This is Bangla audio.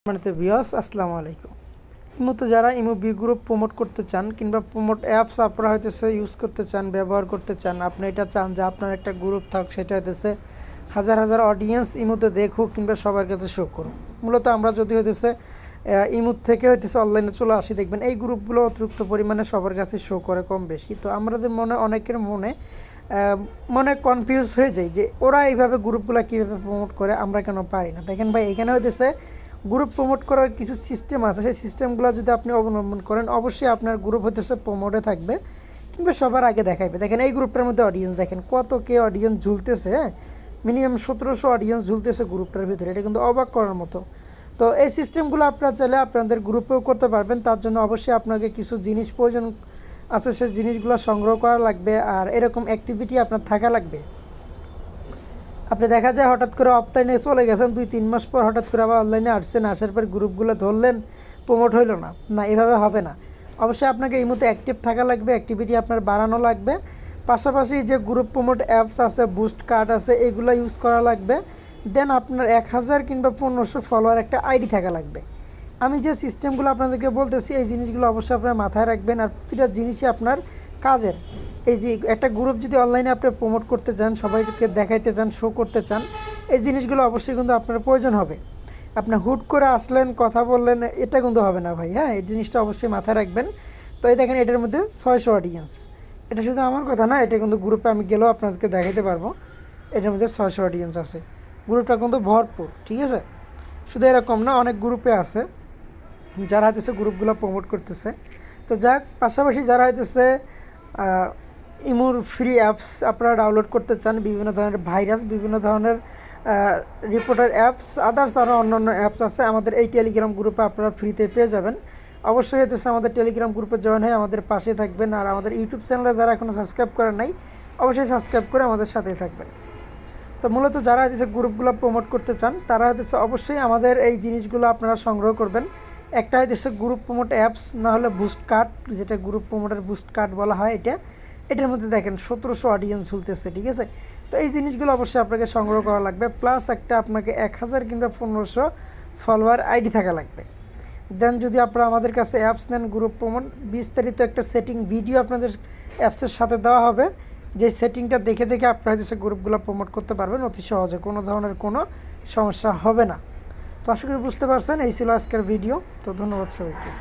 ভিউয়ার্স আসসালামু আলাইকুম। ইমোতে যারা ইমো বি গ্রুপ প্রমোট করতে চান কিংবা প্রমোট অ্যাপস আপনারা হইতেছে ইউজ করতে চান, ব্যবহার করতে চান, আপনি এটা চান যে আপনার একটা গ্রুপ থাক, সেটা হইতেছে হাজার হাজার অডিয়েন্স ইমোতে দেখুক কিংবা সবার কাছে শো করুক। মূলত আমরা যদি হইতেছে ইমোত থেকে হইতেছে অনলাইনে চলে আসি, দেখবেন এই গ্রুপগুলো অতিরিক্ত পরিমাণে সবার কাছে শো করে কম বেশি। তো আমাদের অনেকের মনে কনফিউজ হয়ে যায় যে ওরা এইভাবে গ্রুপগুলো কীভাবে প্রমোট করে, আমরা কেন পারি না। দেখেন ভাই, এখানে হইতেছে গ্রুপ প্রমোট করার কিছু সিস্টেম আছে। সেই সিস্টেমগুলো যদি আপনি অবলম্বন করেন, অবশ্যই আপনার গ্রুপ হইতেছে প্রমোটে থাকবে কিংবা সবার আগে দেখাইবে। দেখেন এই গ্রুপটার মধ্যে অডিয়েন্স দেখেন কত কে অডিয়েন্স ঝুলতেছে। মিনিমাম 1700 অডিয়েন্স ঝুলতেছে গ্রুপটার ভিতরে, এটা কিন্তু অবাক করার মতো। তো এই সিস্টেমগুলো আপনারা চাইলে আপনাদের গ্রুপেও করতে পারবেন। তার জন্য অবশ্যই আপনাকে কিছু জিনিস প্রয়োজন আছে, সেই জিনিসগুলো সংগ্রহ করা লাগবে আর এরকম অ্যাক্টিভিটি আপনার থাকা লাগবে। আপনি দেখা যায় হঠাৎ করে অফলাইনে চলে গেছেন, 2-3 মাস পর হঠাৎ করে আবার অনলাইনে আসছেন, আসার পর গ্রুপগুলো ধরলেন, প্রমোট হইল না। না, এভাবে হবে না। অবশ্যই আপনাকে এই মতো অ্যাক্টিভ থাকা লাগবে, অ্যাক্টিভিটি আপনার বাড়ানো লাগবে। পাশাপাশি যে গ্রুপ প্রমোট অ্যাপস আছে, বুস্ট কার্ড আছে, এগুলো ইউজ করা লাগবে। দেন আপনার 1000 কিংবা 1500 ফলোয়ার একটা আইডি থাকা লাগবে। আমি যে সিস্টেমগুলো আপনাদেরকে বলতেছি, এই জিনিসগুলো অবশ্যই আপনার মাথায় রাখবেন। আর প্রতিটা জিনিসই আপনার কাজের। এই যে একটা গ্রুপ যদি অনলাইনে আপনি প্রমোট করতে চান, সবাইকে দেখাইতে চান, শো করতে চান, এই জিনিসগুলো অবশ্যই কিন্তু আপনার প্রয়োজন হবে। আপনি হুট করে আসলেন, কথা বললেন, এটা কিন্তু হবে না ভাই। হ্যাঁ, এই জিনিসটা অবশ্যই মাথায় রাখবেন। তো এই দেখেন, এটার মধ্যে 600 অডিয়েন্স। এটা শুধু আমার কথা না, এটা কিন্তু গ্রুপে আমি গেলেও আপনাদেরকে দেখাইতে পারবো। এটার মধ্যে 600 অডিয়েন্স আছে। গ্রুপটা কিন্তু ভরপুর, ঠিক আছে। শুধু এরকম না, অনেক গ্রুপে আছে যারা হইতেছে গ্রুপগুলো প্রমোট করতেছে। তো যাক, পাশাপাশি যারা হইতেছে ইমোর ফ্রি অ্যাপস আপনারা ডাউনলোড করতে চান, বিভিন্ন ধরনের ভাইরাস, বিভিন্ন ধরনের রিপোর্টার অ্যাপস, আদার্স আরও অন্যান্য অ্যাপস আছে, আমাদের এই টেলিগ্রাম গ্রুপে আপনারা ফ্রিতে পেয়ে যাবেন। অবশ্যই হইতেছে আমাদের টেলিগ্রাম গ্রুপে জয়েন হয়ে আমাদের পাশে থাকবেন। আর আমাদের ইউটিউব চ্যানেলে যারা এখনও সাবস্ক্রাইব করেন নাই, অবশ্যই সাবস্ক্রাইব করে আমাদের সাথেই থাকবেন। তো মূলত যারা হচ্ছে গ্রুপগুলো প্রমোট করতে চান, তারা হচ্ছে অবশ্যই আমাদের এই জিনিসগুলো আপনারা সংগ্রহ করবেন। একটা হচ্ছে গ্রুপ প্রমোট অ্যাপস, না হলে বুস্ট কার্ড, যেটা গ্রুপ প্রমোটের বুস্ট কার্ড বলা হয়। এটার মধ্যে দেখেন 1700 অডিয়েন্স ঝুলতেছে, ঠিক আছে। তো এই জিনিসগুলো অবশ্যই আপনাকে সংগ্রহ করা লাগবে। প্লাস একটা আপনাকে 1000 কিংবা 1500 ফলোয়ার আইডি থাকা লাগবে। দেন যদি আপনারা আমাদের কাছে অ্যাপস নেন গ্রুপ প্রমোট, বিস্তারিত একটা সেটিং ভিডিও আপনাদের অ্যাপসের সাথে দেওয়া হবে, যে সেটিংটা দেখে দেখে আপনারা হচ্ছে গ্রুপগুলো প্রমোট করতে পারবেন অতি সহজে, কোনো ধরনের কোনো সমস্যা হবে না। তো আশা করি বুঝতে পারছেন। এই ছিল আজকের ভিডিও। তো ধন্যবাদ সবাইকে।